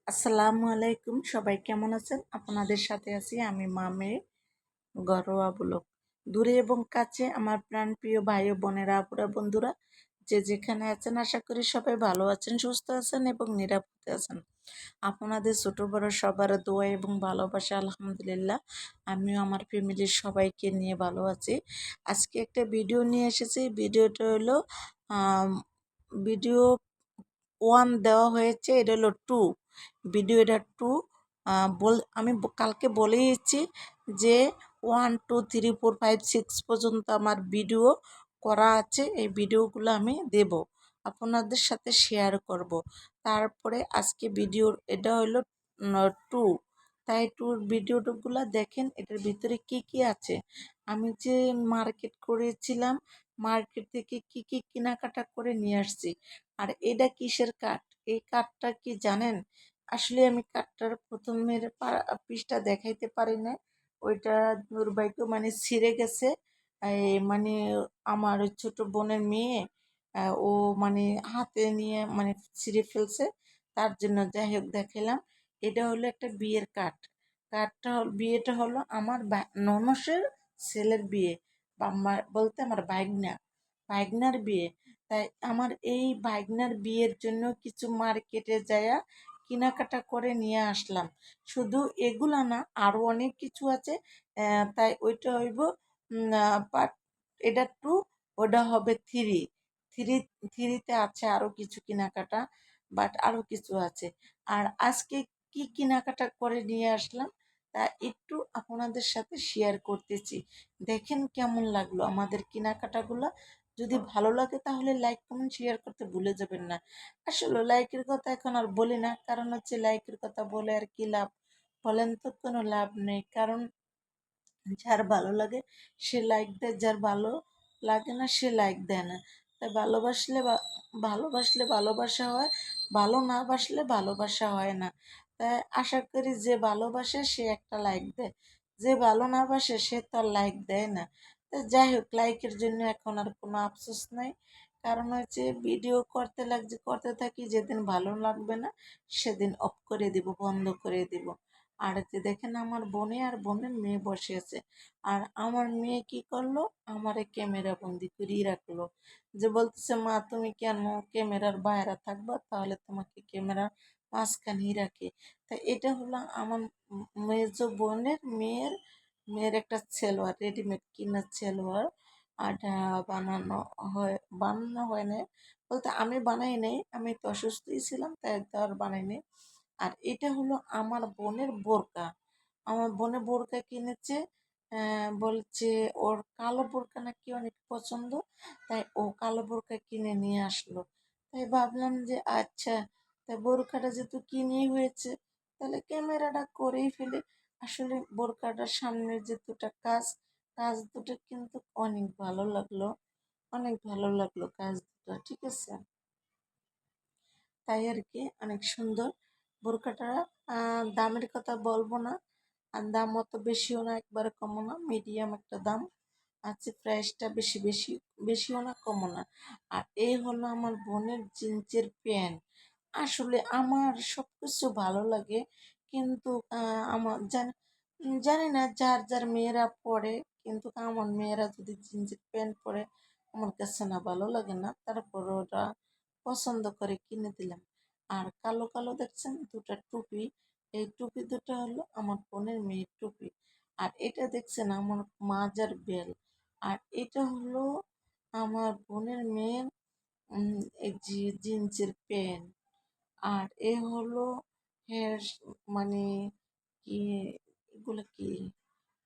আসসালামু আলাইকুম, সবাই কেমন আছেন? আপনাদের সাথে আছি আমি মামে ঘরোয়া ব্লগ। দূরে এবং কাছে আমার প্রাণপ্রিয় ভাই ও বোনেরা, আপুরা, বন্ধুরা, যে যেখানে আছেন, আশা করি সবাই ভালো আছেন, সুস্থ আছেন এবং নিরাপদে আছেন। আপনাদের ছোট বড় সবার দোয়া এবং ভালোবাসা আলহামদুলিল্লাহ আমিও আমার ফ্যামিলির সবাইকে নিয়ে ভালো আছি। আজকে একটা ভিডিও নিয়ে এসেছি। ভিডিওটা হলো ভিডিও 1 দেওয়া হয়েছে, এটা হলো 2 ভিডিও, এটা 2 আমি কালকে বলেইছি যে 1 2 3 4 5 6 পর্যন্ত আমার ভিডিও করা আছে। এই ভিডিওগুলো আমি দেব, আপনাদের সাথে শেয়ার করব। তারপরে আজকে ভিডিও এটা হলো 2, তাই 2 ভিডিওগুলো দেখেন এটার ভিতরে কি কি আছে। আমি যে মার্কেট করেছিলাম, মার্কেট থেকে কি কি কেনাকাটা করে নিয়ে আসছি। আর এটা কিসের কাঠ? এই কাঠটা কি জানেন? আসলে আমি কাঠটার প্রথমের পিসটা দেখাইতে পারি না। ওইটা দুর্ভাগ্য, মানে ছিঁড়ে গেছে। মানে আমার ওই ছোট বোনের মেয়ে, ও মানে হাতে নিয়ে মানে ছিঁড়ে ফেলছে। তার জন্য যাই হোক দেখাইলাম। এটা হলো একটা বিয়ের কাঠ। বিয়েটা হলো আমার ননসের ছেলের বিয়ে, বা বলতে আমার ভাইগনার বিয়ে। তাই আমার এই ভাইগনার বিয়ের জন্য কিছু মার্কেটে যায়া কেনাকাটা করে নিয়ে আসলাম। শুধু এগুলা না, আরো অনেক কিছু আছে। তাই ওইটা হইব পার্ট, এটা 2, ওটা হবে 3। থ্রি থ্রিতে আছে আরো কিছু কেনাকাটা, বাট আরো কিছু আছে। আর আজকে কি কেনাকাটা করে নিয়ে আসলাম তা একটু আপনাদের সাথে শেয়ার করতেছি। দেখেন কেমন লাগলো আমাদের কেনাকাটাগুলো। যদি ভালো লাগে তাহলে লাইক কমেন্ট শেয়ার করতে ভুলে যাবেন না। আসলে লাইকের কথা এখন আর বলি না, কারণ হচ্ছে লাইকের কথা বলে আর কি লাভ? বলেন তো, কোনো লাভ নেই। কারণ যার ভালো লাগে সে লাইক দেয়, যার ভালো লাগে না সে লাইক দেয় না। তাই ভালোবাসলে ভালোবাসা হয়, ভালো না বাসলে ভালোবাসা হয় না। তাই আশা করি যে ভালোবাসে সে একটা লাইক দেয়, যে ভালো না বাসে সে তো আর লাইক দেয় না। তো যাই হোক, লাইকের জন্য এখন আর কোনো আফসোস নাই। কারণ হচ্ছে ভিডিও করতে থাকি, যেদিন ভালো লাগবে না সেদিন অফ করে দিব, বন্ধ করে দিব। আর যে দেখেন আমার বোনের মেয়ে বসে আছে। আর আমার মেয়ে কি করলো, আমারে ক্যামেরা বন্দি করিয়ে রাখলো। যে বলতেছে, মা তুমি কেন ক্যামেরার বাইরে থাকবা, তাহলে তোমাকে ক্যামেরার মাঝখানেই রাখে। তা এটা হলো আমার মেজ বোনের মেয়ের একটা সেলোয়ার, রেডিমেড কিনা সেলোয়ার। আর বানানো হয় না, বলতে আমি বানাই নাই, আমি তো অসুস্থই ছিলাম তাই তো আর বানাই নাই। আর এটা হলো আমার বোনের বোরকা। আমার বোনের বোরকা কিনেছে। বলছে ওর কালো বোরকা নাকি অনেক পছন্দ, তাই ও কালো বোরকা কিনে নিয়ে আসলো। তাই ভাবলাম যে আচ্ছা, তাই বোরকাটা যেহেতু কিনেই হয়েছে, তাহলে ক্যামেরাটা করেই ফেলে। আসলে বোরকাটার সামনের যে দুটা কাজ দুটো কিন্তু অনেক ভালো লাগলো কাজ দুটো, ঠিক আছে। তাই আর কি অনেক সুন্দর বোরকাটা। দামের কথা বলবো না, আর দাম অত বেশিও না, একবারে কমও না, মিডিয়াম একটা দাম আছে। প্রাইসটা বেশিও না, কমও না। আর এই হলো আমার বোনের জিন্সের প্যান্ট। আসলে আমার সব কিছু ভালো লাগে, কিন্তু আমার জানি না যার যার মেয়েরা পরে, কিন্তু আমার মেয়েরা যদি জিন্সের প্যান্ট পরে আমার কাছে না ভালো লাগে না, তারপরে ওটা পছন্দ করে কিনে দিলাম। আর কালো কালো দেখছেন দুটা টুপি, এই টুপি দুটো হলো আমার বোনের মেয়ের টুপি। আর এটা দেখছেন আমার মাজার বেল। আর এটা হলো আমার বোনের মেয়ের এই যে জিন্সের প্যান্ট। আর এ হলো হের মানে কি, এগুলো কি,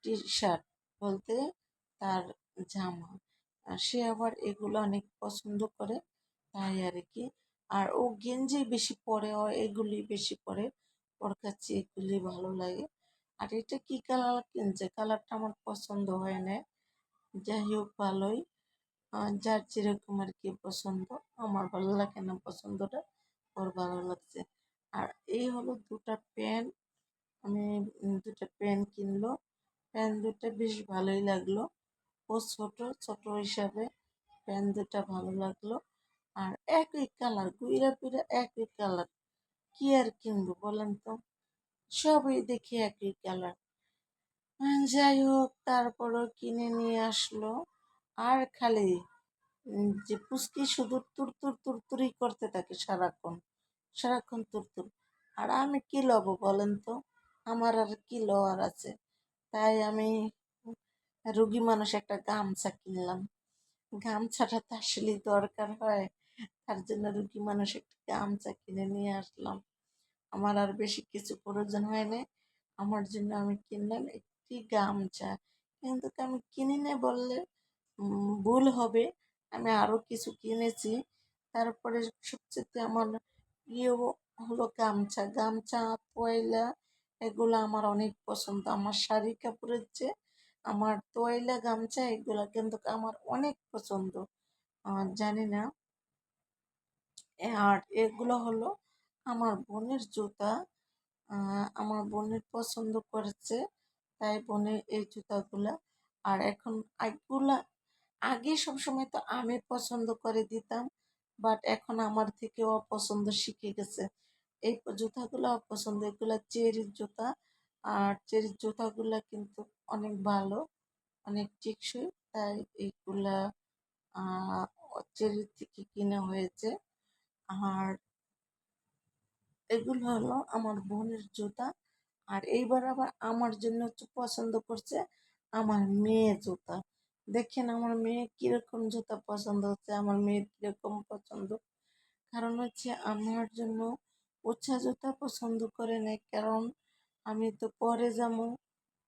টি শার্ট বলতে তার জামা। আর সে আবার এগুলো অনেক পছন্দ করে, তাই আর কি। আর ও গেঞ্জি বেশি পরে, ও এগুলি বেশি পরে, ওর কাছে এগুলি ভালো লাগে। আর এটা কি কালার কিনছে, কালারটা আমার পছন্দ হয় না। যাই হোক, ভালোই। যার যেরকম আর কি পছন্দ, আমার ভালো লাগে না পছন্দটা, ওর ভালো লাগছে। আর এই হলো দুটা প্যান্ট। আমি দুটা প্যান্ট কিনলো, প্যান্ট দুটা বেশ ভালোই লাগলো। ও ছোট ছোট হিসাবে প্যান্ট দুটা ভালো লাগলো। আর একই কালার, ঘুরা ফিরা একই কালার, কি আর কিনবো বলেন তো, সবই দেখি একই কালার। যাই হোক, তারপরও কিনে নিয়ে আসলো। আর খালি যে পুচকি শুধু তুরতুর তুরতুরি করতে থাকে সারাক্ষণ, সারাক্ষণ তুরতুর। আর আমি কি লব বলেন তো, আমার আর কি লওয়ার আছে। তাই আমি রুগী মানুষ একটা গামছা কিনলাম। গামছাটা তো আসলে দরকার হয়, তার জন্য রুগী মানুষ একটা গামছা কিনে নিয়ে আসলাম। আমার আর বেশি কিছু প্রয়োজন হয় না, আমার জন্য আমি কিনলাম একটি গামছা। কিন্তু আমি কিনি না বললে ভুল হবে, আমি আরো কিছু কিনেছি। তারপরে সবচেয়ে আমার প্রিয় হলো গামছা। গামছা, তোয়াইলা, এগুলো আমার অনেক পছন্দ। আমার শাড়ি কাপড়ের চেয়ে আমার তোয়াইলা গামছা এগুলা কিন্তু আমার অনেক পছন্দ। জানি না। আর এগুলো হলো আমার বোনের জুতা। আমার বোনের পছন্দ করেছে, তাই বোনের এই জুতাগুলা। আর এখন এগুলা আগে সবসময় তো আমি পছন্দ করে দিতাম, বাট এখন আমার থেকে অপছন্দ শিখে গেছে। এই জুতাগুলো অপছন্দ, এগুলা চেরির জুতা। আর চেরির জুতাগুলা কিন্তু অনেক ভালো, অনেক টেকসই, তাই এইগুলা আহ চেরির থেকে কিনা হয়েছে। আর এগুলো হলো আমার বোনের জুতা। আর এইবার আবার আমার জন্য হচ্ছে পছন্দ করছে আমার মেয়ে জুতা। দেখেন আমার মেয়ে কিরকম জুতা পছন্দ হচ্ছে, আমার মেয়ের কিরকম পছন্দ। কারণ হচ্ছে আমার জন্য উঁচা জুতা পছন্দ করে নেই, কারণ আমি তো পরে যাবো।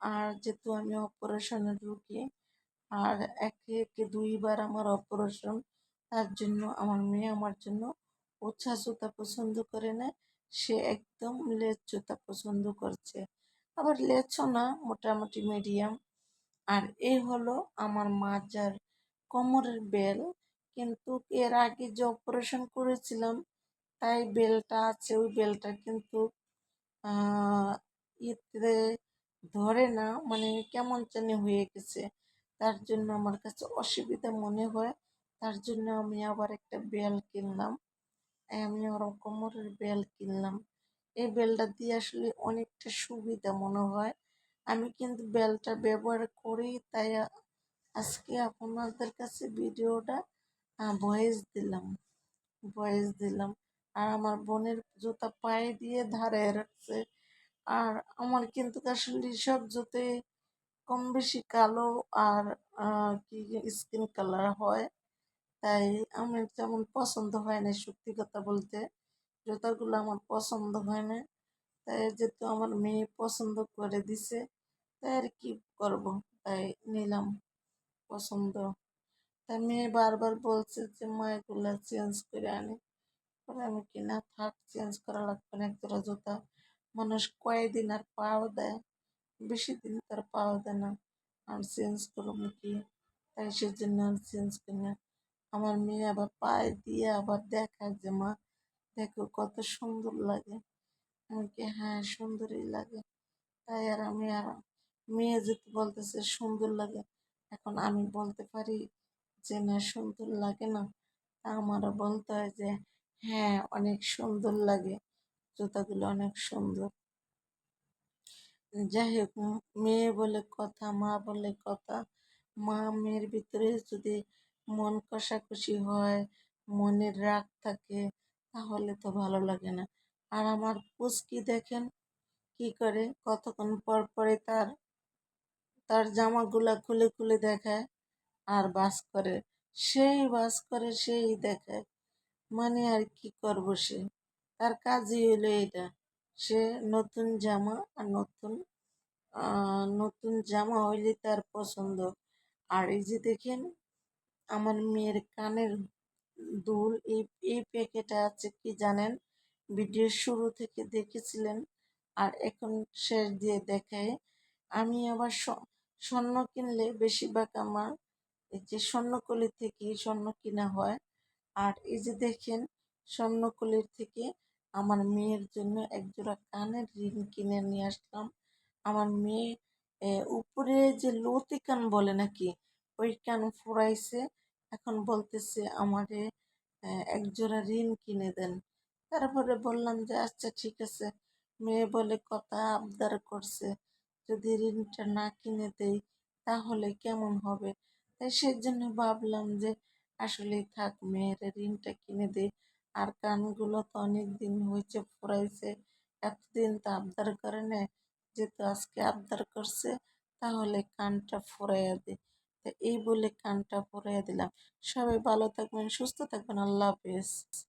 আর যেহেতু আমি অপারেশনের রুগী, আর একে একে দুইবার আমার অপারেশন, তার জন্য আমার মেয়ে আমার জন্য উঁচা জুতা পছন্দ করে না, সে একদম লেজ জুতা পছন্দ করছে। আবার লেচও না, মোটামুটি মিডিয়াম। আর এই হলো আমার মাজার কোমরের বেল। কিন্তু এর আগে যে অপারেশন করেছিলাম, তাই বেলটা আছে, ওই বেলটা কিন্তু আহ ইতে ধরে না, মানে কেমন জানি হয়ে গেছে। তার জন্য আমার কাছে অসুবিধা মনে হয়, তার জন্য আমি আবার একটা বেল কিনলাম। আমি ওর কোমরের বেল কিনলাম। এই বেলটা দিয়ে আসলে অনেকটা সুবিধা মনে হয়। আমি কিন্তু বেলটা ব্যবহার করি, তাই আজকে আপনাদের কাছে ভিডিওটা ভয়েস দিলাম। আর আমার বোনের জুতা পায়ে দিয়ে ধারে রাখছে। আর আমার কিন্তু আসলে সব জুতে কম বেশি কালো আর কি স্কিন কালার হয়, তাই আমার তেমন পছন্দ হয় না, সত্যি কথা বলতে। জুতাগুলো আমার পছন্দ হয় না, তাই যেহেতু আমার মেয়ে পছন্দ করে দিছে, তাই আর কি করব, তাই নিলাম পছন্দ। তাই মেয়ে বারবার বলছে যে মা এগুলা চেঞ্জ করে আনি। পরে আমি কি না থাক, চেঞ্জ করা লাগবে না, এক জোড়া জুতা মানুষ কয়েকদিন আর পাও দেয়, বেশি দিন তার পাও দেয় না। আর চেঞ্জ করবো কি, তাই সেজন্য আর চেঞ্জ করি না। আমার মেয়ে আবার পায়ে দিয়ে আবার দেখায় যে মা দেখো কত সুন্দর লাগে। আমি কি হ্যাঁ সুন্দরই লাগে। তাই আর আমি আর মেয়ে যেতে বলতেছে সুন্দর লাগে, এখন আমি বলতে পারি যে না সুন্দর লাগে না? তা আমারও বলতে হয় যে হ্যাঁ অনেক সুন্দর লাগে, জুতাগুলো অনেক সুন্দর। যাই হোক, মেয়ে বলে কথা, মা বলে কথা। মা মেয়ের ভিতরে যদি মন কষাকষি হয়, মনের রাগ থাকে, তাহলে তো ভালো লাগে না। আর আমার পুচকি দেখেন কি করে, কতক্ষণ পর পরে তার তার জামাগুলা খুলে খুলে দেখায় আর বাস করে, সেই দেখায়। মানে আর কি করব, সে তার কাজই হলো এটা। সে নতুন জামা আর নতুন জামা হইলে তার পছন্দ। আর এই যে দেখেন আমার মেয়ের কানের দুল, এই প্যাকেটে আছে কি জানেন, ভিডিওর শুরু থেকে দেখেছিলেন, আর এখন শেষ দিয়ে দেখায়। আমি আবার স্বর্ণ কিনলে বেশিরভাগ আমার এই যে স্বর্ণকলি থেকে স্বর্ণ কিনা হয়। আর এই যে দেখেন স্বর্ণকলির থেকে আমার মেয়ের জন্য একজোড়া কানের রিং কিনে নিয়ে আসলাম। আমার মেয়ে উপরে যে লতি কান বলে নাকি, ওই কান ফুরাইছে, এখন বলতেছে আমারে একজোড়া রিং কিনে দেন। তারপরে বললাম যে আচ্ছা ঠিক আছে। মেয়ে বলে কথা আবদার করছে, যদি রিংটা না কিনে দেই তাহলে কেমন হবে। তাই সেজন্য ভাবলাম যে আসলেই থাক, মেয়ের রিংটা কিনে দেই। আর কানগুলো তো অনেক দিন হয়েছে ফুরাইছে, এতদিন তো আবদার করে না, যেহেতু আজকে আবদার করছে তাহলে কানটা ফুরাইয়া দিই। তো এই বলে কানটা ফুরাইয়া দিলাম। সবাই ভালো থাকবেন, সুস্থ থাকবেন, আল্লাহ হাফেজ।